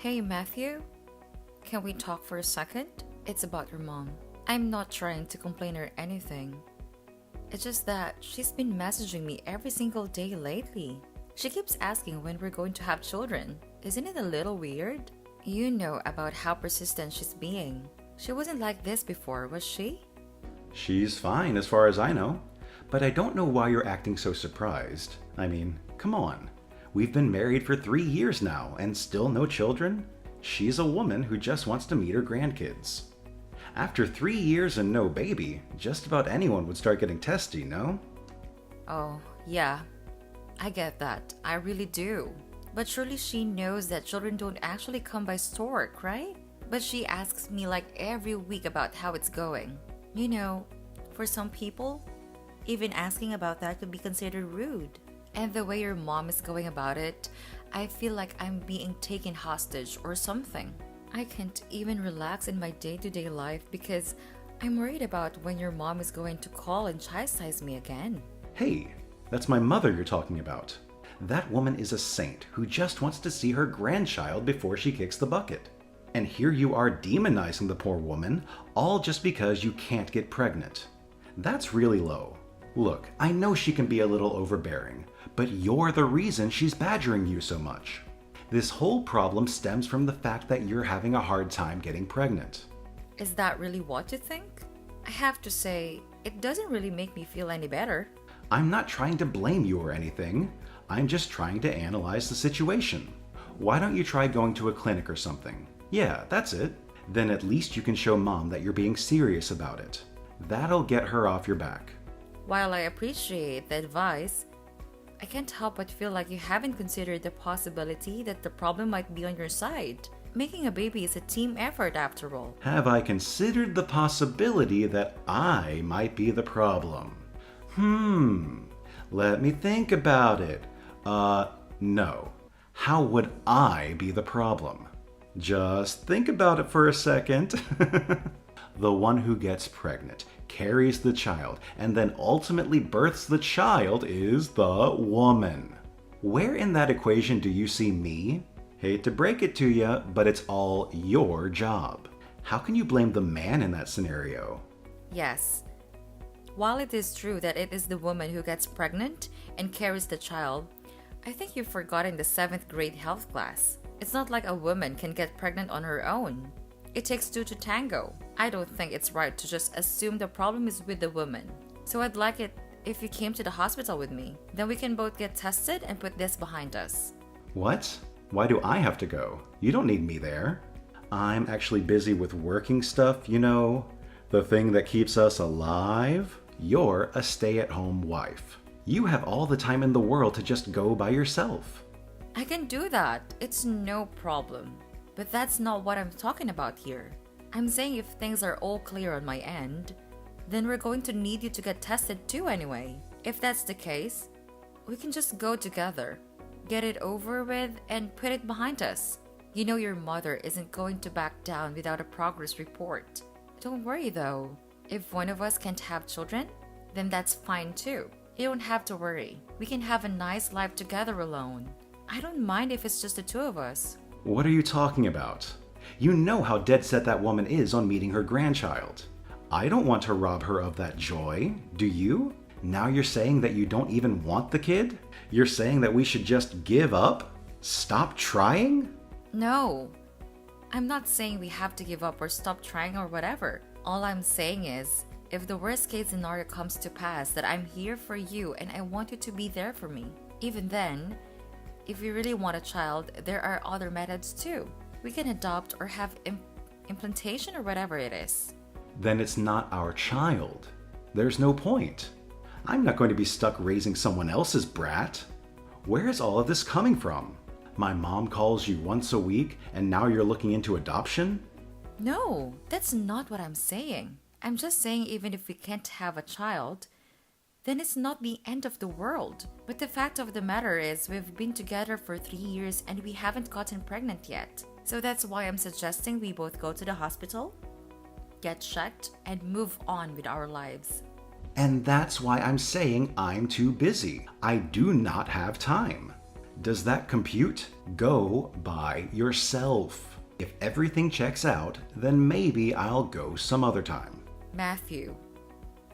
Hey Matthew, can we talk for a second? It's about your mom. I'm not trying to complain or anything. It's just that she's been messaging me every single day lately. She keeps asking when we're going to have children. Isn't it a little weird? You know about how persistent she's being. She wasn't like this before, was she? She's fine as far as I know, but I don't know why you're acting so surprised. I mean, come on. We've been married for 3 years now and still no children? She's a woman who just wants to meet her grandkids. After 3 years and no baby, just about anyone would start getting testy, no? Oh, yeah. I get that. I really do. But surely she knows that children don't actually come by stork, right? But she asks me like every week about how it's going. You know, for some people, even asking about that could be considered rude. And the way your mom is going about it, I feel like I'm being taken hostage or something. I can't even relax in my day-to-day life because I'm worried about when your mom is going to call and chastise me again. Hey, that's my mother you're talking about. That woman is a saint who just wants to see her grandchild before she kicks the bucket. And here you are demonizing the poor woman, all just because you can't get pregnant. That's really low. Look, I know she can be a little overbearing, but you're the reason she's badgering you so much. This whole problem stems from the fact that you're having a hard time getting pregnant. Is that really what you think? I have to say, it doesn't really make me feel any better. I'm not trying to blame you or anything. I'm just trying to analyze the situation. Why don't you try going to a clinic or something? Yeah, that's it. Then at least you can show mom that you're being serious about it. That'll get her off your back. While I appreciate the advice, I can't help but feel like you haven't considered the possibility that the problem might be on your side. Making a baby is a team effort after all. Have I considered the possibility that I might be the problem? Let me think about it. No. How would I be the problem? Just think about it for a second. The one who gets pregnant, carries the child, and then ultimately births the child is the woman. Where in that equation do you see me? Hate to break it to you, but it's all your job. How can you blame the man in that scenario? Yes. While it is true that it is the woman who gets pregnant and carries the child, I think you've forgotten the 7th grade health class. It's not like a woman can get pregnant on her own. It takes two to tango. I don't think it's right to just assume the problem is with the woman. So I'd like it if you came to the hospital with me. Then we can both get tested and put this behind us. What? Why do I have to go? You don't need me there. I'm actually busy with working stuff, you know. The thing that keeps us alive. You're a stay-at-home wife. You have all the time in the world to just go by yourself. I can do that. It's no problem. But that's not what I'm talking about here. I'm saying if things are all clear on my end, then we're going to need you to get tested too anyway. If that's the case, we can just go together, get it over with, and put it behind us. You know your mother isn't going to back down without a progress report. Don't worry though. If one of us can't have children, then that's fine too. You don't have to worry. We can have a nice life together alone. I don't mind if it's just the two of us. What are you talking about? You know how dead set that woman is on meeting her grandchild. I don't want to rob her of that joy, do you? Now you're saying that you don't even want the kid? You're saying that we should just give up? Stop trying? No. I'm not saying we have to give up or stop trying or whatever. All I'm saying is, if the worst case scenario comes to pass, that I'm here for you and I want you to be there for me. Even then, if you really want a child, there are other methods too. We can adopt or have implantation or whatever it is. Then it's not our child. There's no point. I'm not going to be stuck raising someone else's brat. Where is all of this coming from? My mom calls you once a week and now you're looking into adoption? No, that's not what I'm saying. I'm just saying even if we can't have a child, then it's not the end of the world. But the fact of the matter is we've been together for 3 years and we haven't gotten pregnant yet. So that's why I'm suggesting we both go to the hospital, get checked, and move on with our lives. And that's why I'm saying I'm too busy. I do not have time. Does that compute? Go by yourself. If everything checks out, then maybe I'll go some other time. Matthew,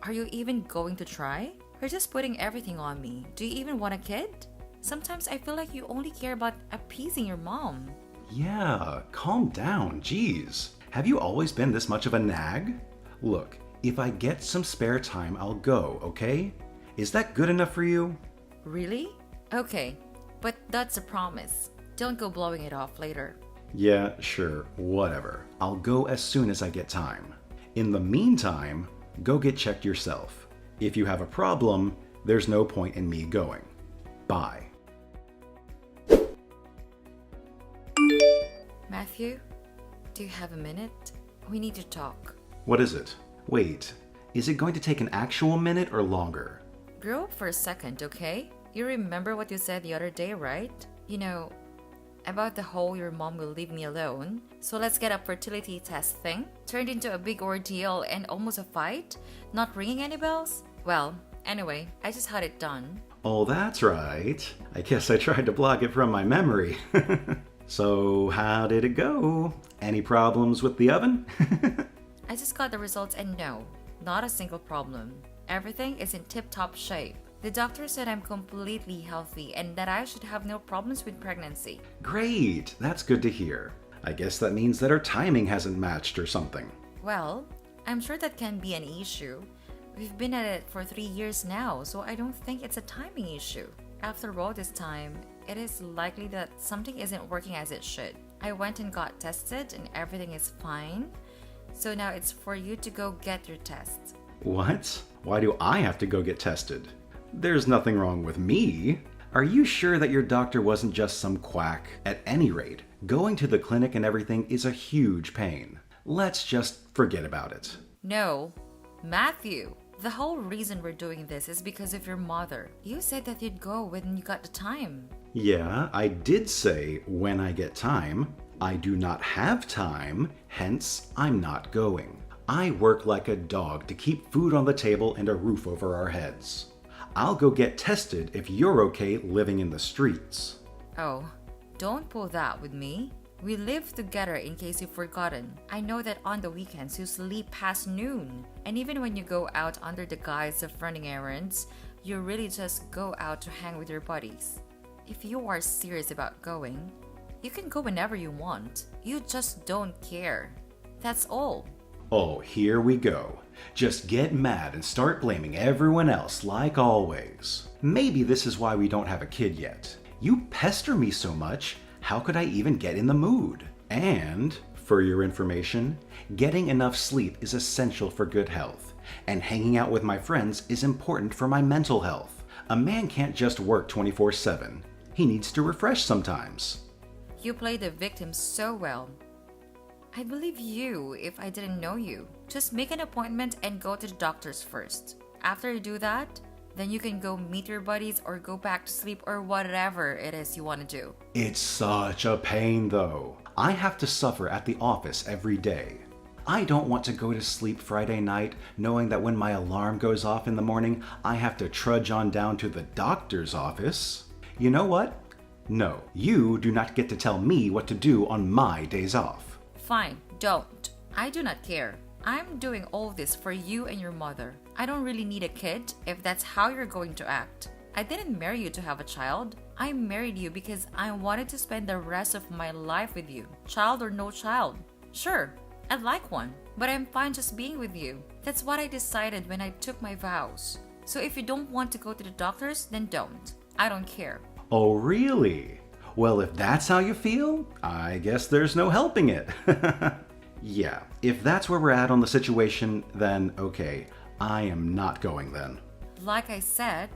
are you even going to try? You're just putting everything on me. Do you even want a kid? Sometimes I feel like you only care about appeasing your mom. Yeah, calm down, geez. Have you always been this much of a nag? Look, if I get some spare time, I'll go, okay? Is that good enough for you? Really? Okay, but that's a promise. Don't go blowing it off later. Yeah, sure, whatever. I'll go as soon as I get time. In the meantime, go get checked yourself. If you have a problem, there's no point in me going. Bye. Matthew, do you have a minute? We need to talk. What is it? Wait, is it going to take an actual minute or longer? Grow up for a second, okay? You remember what you said the other day, right? You know, about the whole your mom will leave me alone. So let's get a fertility test thing. Turned into a big ordeal and almost a fight? Not ringing any bells? Well, anyway, I just had it done. Oh, that's right. I guess I tried to block it from my memory. So, how did it go? Any problems with the oven? I just got the results and no, not a single problem. Everything is in tip-top shape. The doctor said I'm completely healthy and that I should have no problems with pregnancy. Great, that's good to hear. I guess that means that our timing hasn't matched or something. Well, I'm sure that can be an issue. We've been at it for 3 years now, so I don't think it's a timing issue. After all this time, it is likely that something isn't working as it should. I went and got tested and everything is fine. So now it's for you to go get your tests. What? Why do I have to go get tested? There's nothing wrong with me. Are you sure that your doctor wasn't just some quack? At any rate, going to the clinic and everything is a huge pain. Let's just forget about it. No, Matthew. The whole reason we're doing this is because of your mother. You said that you'd go when you got the time. Yeah, I did say when I get time. I do not have time, hence I'm not going. I work like a dog to keep food on the table and a roof over our heads. I'll go get tested if you're okay living in the streets. Oh, don't pull that with me. We live together in case you've forgotten. I know that on the weekends you sleep past noon. And even when you go out under the guise of running errands, you really just go out to hang with your buddies. If you are serious about going, you can go whenever you want. You just don't care. That's all. Oh, here we go. Just get mad and start blaming everyone else like always. Maybe this is why we don't have a kid yet. You pester me so much, how could I even get in the mood? And, for your information, getting enough sleep is essential for good health, and hanging out with my friends is important for my mental health. A man can't just work 24/7. He needs to refresh sometimes. You play the victim so well. I'd believe you if I didn't know you. Just make an appointment and go to the doctors first. After you do that, then you can go meet your buddies or go back to sleep or whatever it is you want to do. It's such a pain though. I have to suffer at the office every day. I don't want to go to sleep Friday night knowing that when my alarm goes off in the morning, I have to trudge on down to the doctor's office. You know what? No, you do not get to tell me what to do on my days off. Fine, don't. I do not care. I'm doing all this for you and your mother. I don't really need a kid if that's how you're going to act. I didn't marry you to have a child. I married you because I wanted to spend the rest of my life with you. Child or no child. Sure, I'd like one, but I'm fine just being with you. That's what I decided when I took my vows. So if you don't want to go to the doctors, then don't. I don't care. Oh, really? Well, if that's how you feel, I guess there's no helping it. Yeah, if that's where we're at on the situation, then okay, I am not going then. Like I said,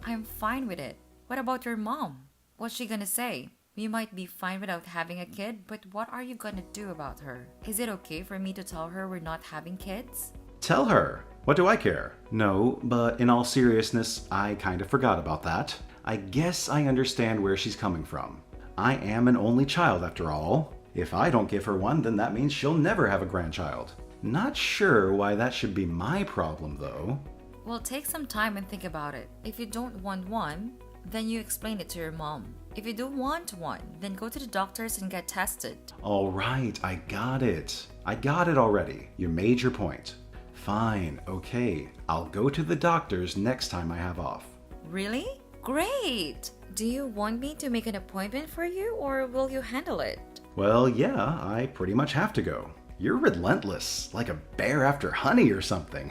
I'm fine with it. What about your mom? What's she gonna say? We might be fine without having a kid, but what are you gonna do about her? Is it okay for me to tell her we're not having kids? Tell her. What do I care? No, but in all seriousness, I kind of forgot about that. I guess I understand where she's coming from. I am an only child after all. If I don't give her one, then that means she'll never have a grandchild. Not sure why that should be my problem, though. Well, take some time and think about it. If you don't want one, then you explain it to your mom. If you don't want one, then go to the doctors and get tested. All right, I got it. I got it already. You made your point. Fine, okay. I'll go to the doctors next time I have off. Really? Great! Do you want me to make an appointment for you, or will you handle it? Well, yeah, I pretty much have to go. You're relentless, like a bear after honey or something.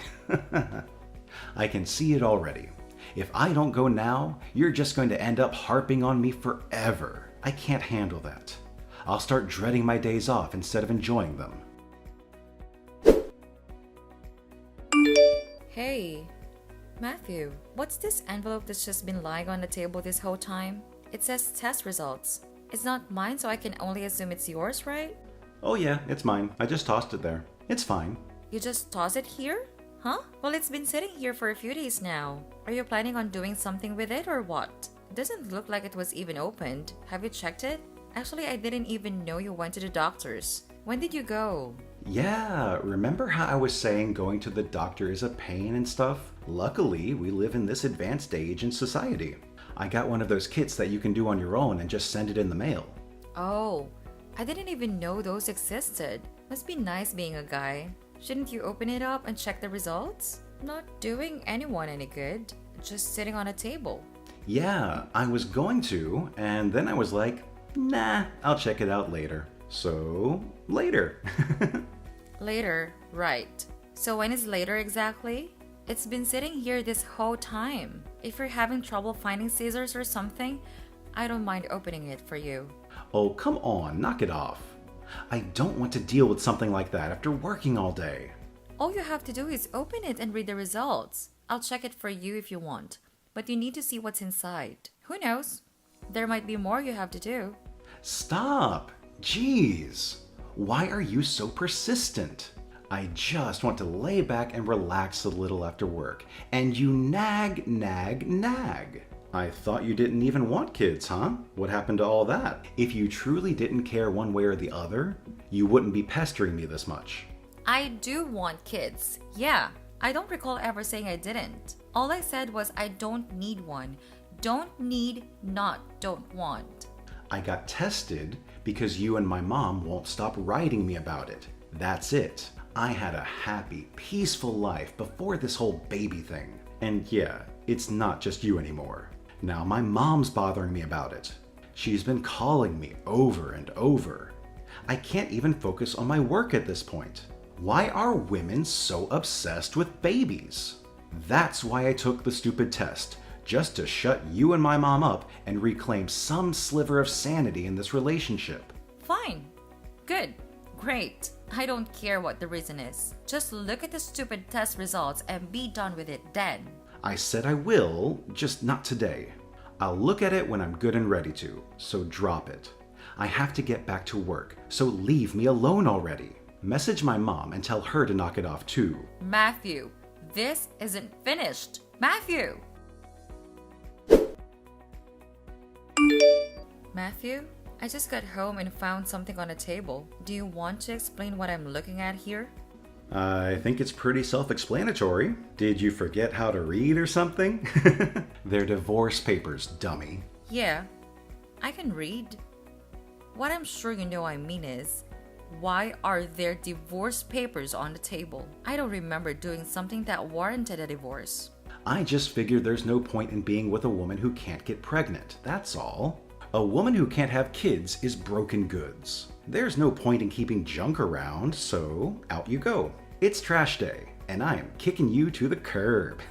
I can see it already. If I don't go now, you're just going to end up harping on me forever. I can't handle that. I'll start dreading my days off instead of enjoying them. Hey, Matthew, what's this envelope that's just been lying on the table this whole time? It says test results. It's not mine, so I can only assume it's yours, right? Oh yeah, it's mine. I just tossed it there. It's fine. You just toss it here? Huh? Well, it's been sitting here for a few days now. Are you planning on doing something with it or what? It doesn't look like it was even opened. Have you checked it? Actually, I didn't even know you went to the doctors. When did you go? Yeah, remember how I was saying going to the doctor is a pain and stuff? Luckily, we live in this advanced age in society. I got one of those kits that you can do on your own and just send it in the mail. Oh, I didn't even know those existed. Must be nice being a guy. Shouldn't you open it up and check the results? Not doing anyone any good. Just sitting on a table. Yeah, I was going to, and then I was like, nah, I'll check it out later. So, later. Later, right. So when is later exactly? It's been sitting here this whole time. If you're having trouble finding scissors or something, I don't mind opening it for you. Oh, come on, knock it off. I don't want to deal with something like that after working all day. All you have to do is open it and read the results. I'll check it for you if you want, but you need to see what's inside. Who knows? There might be more you have to do. Stop! Jeez! Why are you so persistent? I just want to lay back and relax a little after work, and you nag, nag, nag. I thought you didn't even want kids, huh? What happened to all that? If you truly didn't care one way or the other, you wouldn't be pestering me this much. I do want kids. Yeah, I don't recall ever saying I didn't. All I said was I don't need one. Don't need, not don't want. I got tested because you and my mom won't stop writing me about it. That's it. I had a happy, peaceful life before this whole baby thing. And yeah, it's not just you anymore. Now my mom's bothering me about it. She's been calling me over and over. I can't even focus on my work at this point. Why are women so obsessed with babies? That's why I took the stupid test, just to shut you and my mom up and reclaim some sliver of sanity in this relationship. Fine. Good. Great. I don't care what the reason is. Just look at the stupid test results and be done with it then. I said I will, just not today. I'll look at it when I'm good and ready to, so drop it. I have to get back to work, so leave me alone already. Message my mom and tell her to knock it off too. Matthew, this isn't finished. Matthew! Matthew, I just got home and found something on the table. Do you want to explain what I'm looking at here? I think it's pretty self-explanatory. Did you forget how to read or something? They're divorce papers, dummy. Yeah, I can read. What I'm sure you know I mean is, why are there divorce papers on the table? I don't remember doing something that warranted a divorce. I just figured there's no point in being with a woman who can't get pregnant, that's all. A woman who can't have kids is broken goods. There's no point in keeping junk around, so out you go. It's trash day, and I am kicking you to the curb.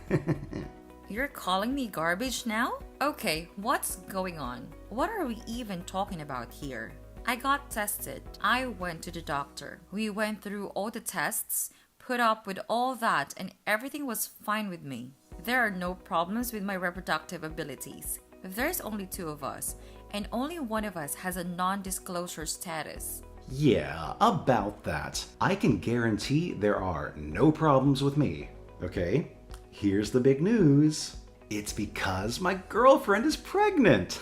You're calling me garbage now? Okay, what's going on? What are we even talking about here? I got tested. I went to the doctor. We went through all the tests, put up with all that, and everything was fine with me. There are no problems with my reproductive abilities. There's only two of us, and only one of us has a non-disclosure status. Yeah, about that. I can guarantee there are no problems with me. Okay, here's the big news. It's because my girlfriend is pregnant.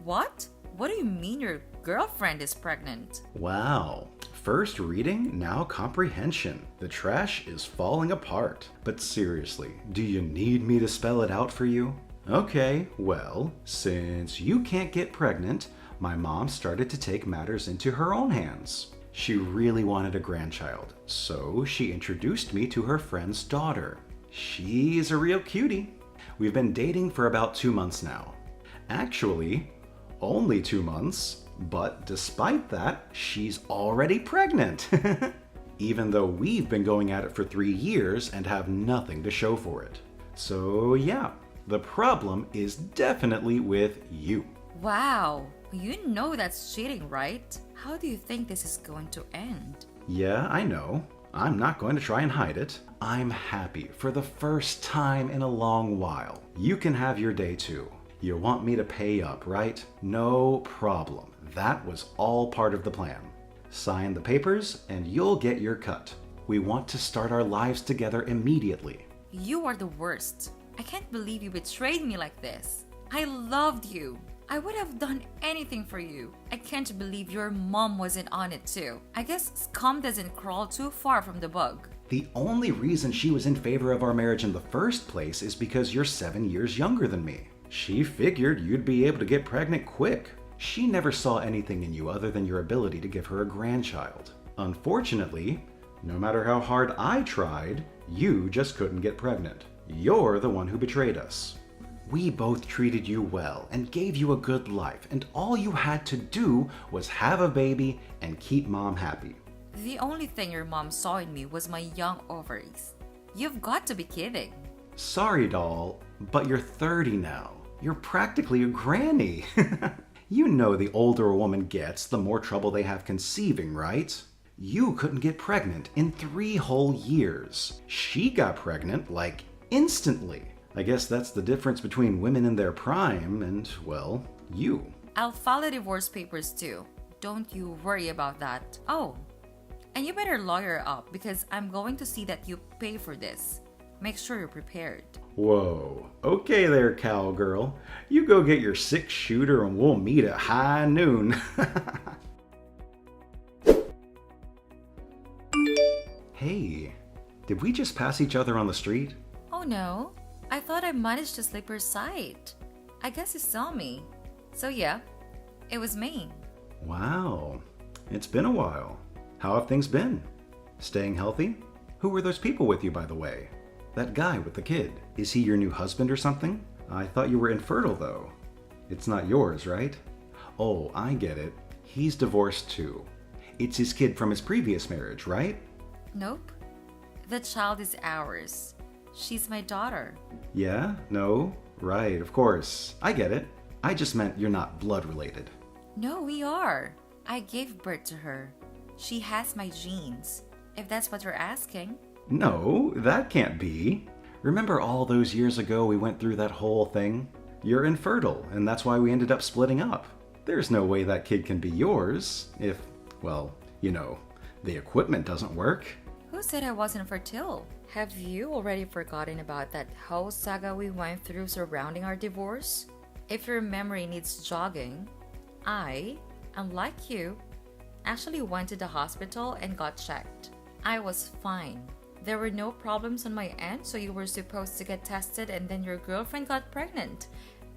What? What do you mean your girlfriend is pregnant? Wow. First reading, now comprehension. The trash is falling apart. But seriously, do you need me to spell it out for you? Okay, well, since you can't get pregnant, my mom started to take matters into her own hands. She really wanted a grandchild, so she introduced me to her friend's daughter. She's a real cutie. We've been dating for about 2 months now. Actually, only 2 months, but despite that, she's already pregnant. Even though we've been going at it for 3 years and have nothing to show for it. So yeah, the problem is definitely with you. Wow, you know that's cheating, right? How do you think this is going to end? Yeah, I know. I'm not going to try and hide it. I'm happy for the first time in a long while. You can have your day too. You want me to pay up, right? No problem. That was all part of the plan. Sign the papers and you'll get your cut. We want to start our lives together immediately. You are the worst. I can't believe you betrayed me like this. I loved you. I would have done anything for you. I can't believe your mom wasn't on it too. I guess scum doesn't crawl too far from the bug. The only reason she was in favor of our marriage in the first place is because you're 7 years younger than me. She figured you'd be able to get pregnant quick. She never saw anything in you other than your ability to give her a grandchild. Unfortunately, no matter how hard I tried, you just couldn't get pregnant. You're the one who betrayed us. We both treated you well and gave you a good life, and all you had to do was have a baby and keep mom happy. The only thing your mom saw in me was my young ovaries. You've got to be kidding. Sorry, doll, but you're 30 now. You're practically a granny. You know the older a woman gets, the more trouble they have conceiving, right? You couldn't get pregnant in 3 whole years. She got pregnant, like, instantly. I guess that's the difference between women in their prime and, well, you. I'll file the divorce papers too. Don't you worry about that. Oh, and you better lawyer up because I'm going to see that you pay for this. Make sure you're prepared. Whoa. Okay there, cowgirl. You go get your 6-shooter and we'll meet at high noon. Hey, did we just pass each other on the street? Oh no, I thought I managed to slip her sight. I guess he saw me. So yeah, it was me. Wow, it's been a while. How have things been? Staying healthy? Who were those people with you, by the way? That guy with the kid, is he your new husband or something? I thought you were infertile though. It's not yours, right? Oh, I get it. He's divorced too. It's his kid from his previous marriage, right? Nope. The child is ours. She's my daughter. Yeah? No? Right, of course. I get it. I just meant you're not blood related. No, we are. I gave birth to her. She has my genes, if that's what you're asking. No, that can't be. Remember all those years ago we went through that whole thing? You're infertile, and that's why we ended up splitting up. There's no way that kid can be yours if, well, you know, the equipment doesn't work. Who said I wasn't fertile? Have you already forgotten about that whole saga we went through surrounding our divorce? If your memory needs jogging, I, unlike you, actually went to the hospital and got checked. I was fine. There were no problems on my end, so you were supposed to get tested and then your girlfriend got pregnant.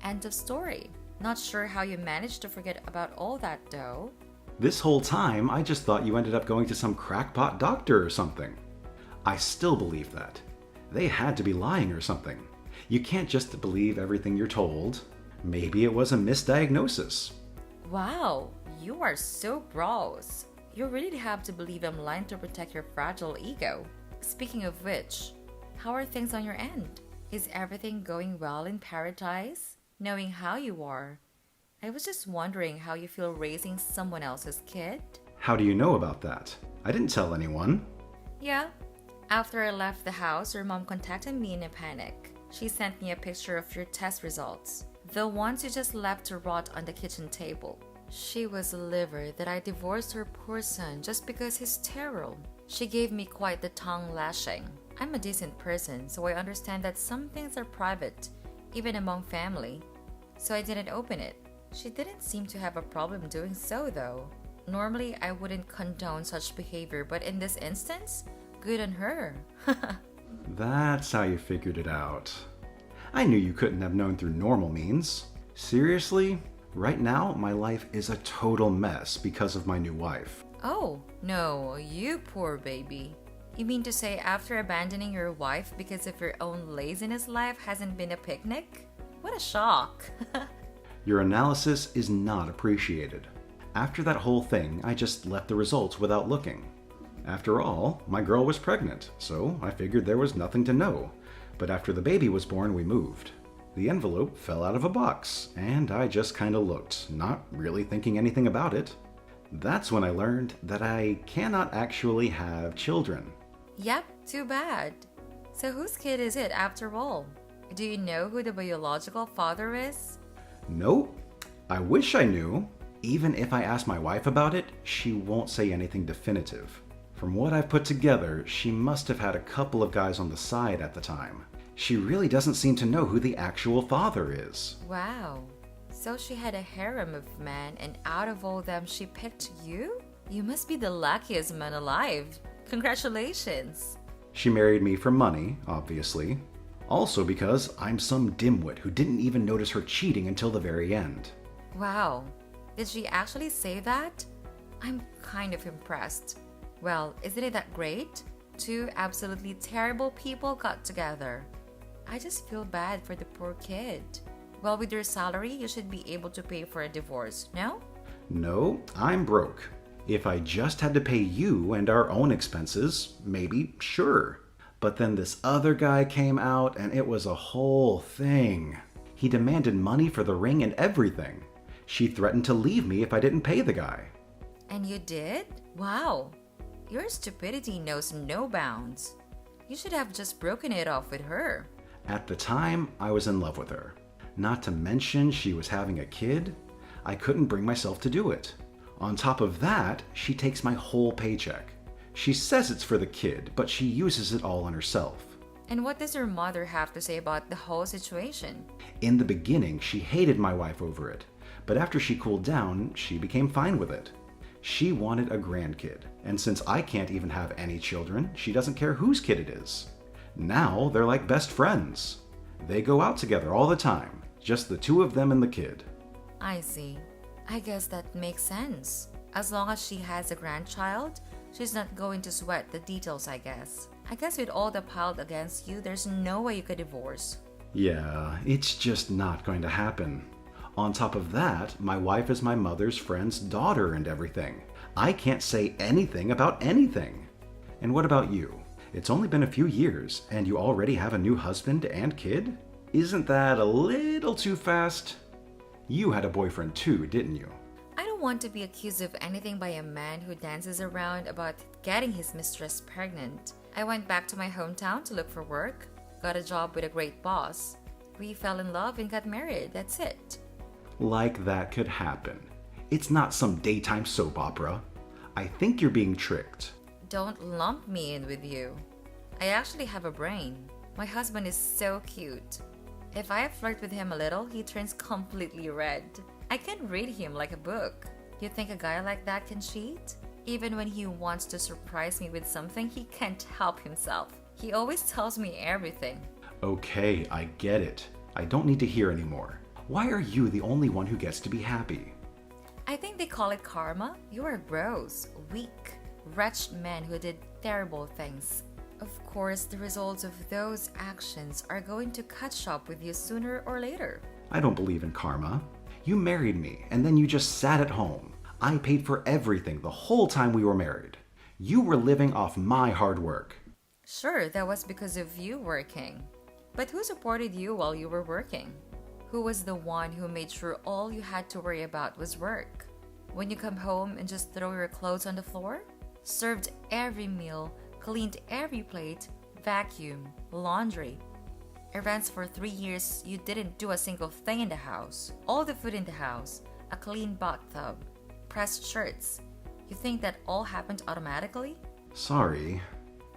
End of story. Not sure how you managed to forget about all that though. This whole time, I just thought you ended up going to some crackpot doctor or something. I still believe that. They had to be lying or something. You can't just believe everything you're told. Maybe it was a misdiagnosis. Wow, you are so gross. You really have to believe I'm lying to protect your fragile ego. Speaking of which, how are things on your end? Is everything going well in paradise? Knowing how you are, I was just wondering how you feel raising someone else's kid. How do you know about that? I didn't tell anyone. Yeah, after I left the house, your mom contacted me in a panic. She sent me a picture of your test results, the ones you just left to rot on the kitchen table. She was livid that I divorced her poor son just because he's sterile. She gave me quite the tongue lashing. I'm a decent person, so I understand that some things are private, even among family. So I didn't open it. She didn't seem to have a problem doing so though. Normally, I wouldn't condone such behavior, but in this instance, good on her. That's how you figured it out. I knew you couldn't have known through normal means. Seriously? Right now, my life is a total mess because of my new wife. Oh, no, you poor baby. You mean to say after abandoning your wife because of your own laziness, life hasn't been a picnic? What a shock. Your analysis is not appreciated. After that whole thing, I just left the results without looking. After all, my girl was pregnant, so I figured there was nothing to know. But after the baby was born, we moved. The envelope fell out of a box, and I just kinda looked, not really thinking anything about it. That's when I learned that I cannot actually have children. Yep, too bad. So whose kid is it after all? Do you know who the biological father is? Nope. I wish I knew. Even if I ask my wife about it, she won't say anything definitive. From what I've put together, she must have had a couple of guys on the side at the time. She really doesn't seem to know who the actual father is. Wow. So she had a harem of men, and out of all them, she picked you? You must be the luckiest man alive. Congratulations. She married me for money, obviously. Also because I'm some dimwit who didn't even notice her cheating until the very end. Wow. Did she actually say that? I'm kind of impressed. Well, isn't it that great? Two absolutely terrible people got together. I just feel bad for the poor kid. Well, with your salary, you should be able to pay for a divorce, no? No, I'm broke. If I just had to pay you and our own expenses, maybe, sure. But then this other guy came out and it was a whole thing. He demanded money for the ring and everything. She threatened to leave me if I didn't pay the guy. And you did? Wow. Your stupidity knows no bounds. You should have just broken it off with her. At the time, I was in love with her. Not to mention she was having a kid. I couldn't bring myself to do it. On top of that, she takes my whole paycheck. She says it's for the kid, but she uses it all on herself. And what does your mother have to say about the whole situation? In the beginning, she hated my wife over it, but after she cooled down, she became fine with it. She wanted a grandkid, and since I can't even have any children, she doesn't care whose kid it is. Now they're like best friends. They go out together all the time, just the two of them and the kid. I see. I guess that makes sense. As long as she has a grandchild, she's not going to sweat the details, I guess. I guess with all the piled against you, there's no way you could divorce. Yeah, it's just not going to happen. On top of that, my wife is my mother's friend's daughter and everything. I can't say anything about anything. And what about you? It's only been a few years, and you already have a new husband and kid? Isn't that a little too fast? You had a boyfriend too, didn't you? I don't want to be accused of anything by a man who dances around about getting his mistress pregnant. I went back to my hometown to look for work, got a job with a great boss. We fell in love and got married, that's it. Like that could happen. It's not some daytime soap opera. I think you're being tricked. Don't lump me in with you. I actually have a brain. My husband is so cute. If I flirt with him a little, he turns completely red. I can read him like a book. You think a guy like that can cheat? Even when he wants to surprise me with something, he can't help himself. He always tells me everything. Okay, I get it. I don't need to hear anymore. Why are you the only one who gets to be happy? I think they call it karma. You are gross, weak, wretched men who did terrible things. Of course, the results of those actions are going to catch up with you sooner or later. I don't believe in karma. You married me, and then you just sat at home. I paid for everything the whole time we were married. You were living off my hard work. Sure, that was because of you working. But who supported you while you were working? Who was the one who made sure all you had to worry about was work? When you come home and just throw your clothes on the floor? Served every meal, cleaned every plate, vacuum, laundry. Errands for 3 years, you didn't do a single thing in the house. All the food in the house, a clean bathtub, pressed shirts. You think that all happened automatically? Sorry.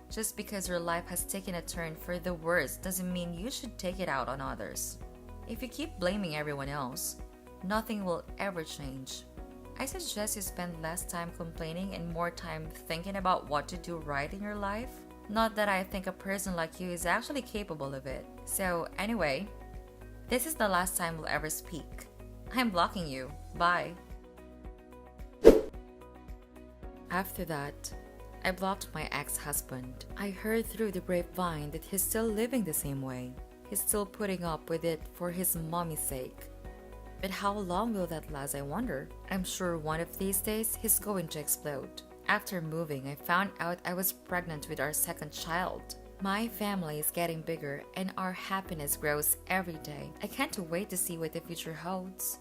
Just because your life has taken a turn for the worse doesn't mean you should take it out on others. If you keep blaming everyone else, nothing will ever change. I suggest you spend less time complaining and more time thinking about what to do right in your life. Not that I think a person like you is actually capable of it. So anyway, This is the last time we'll ever speak. I'm blocking you. Bye. After that, I blocked my ex-husband. I heard through the grapevine that he's still living the same way. He's still putting up with it for his mommy's sake. But how long will that last, I wonder? I'm sure one of these days he's going to explode. After moving, I found out I was pregnant with our second child. My family is getting bigger and our happiness grows every day. I can't wait to see what the future holds.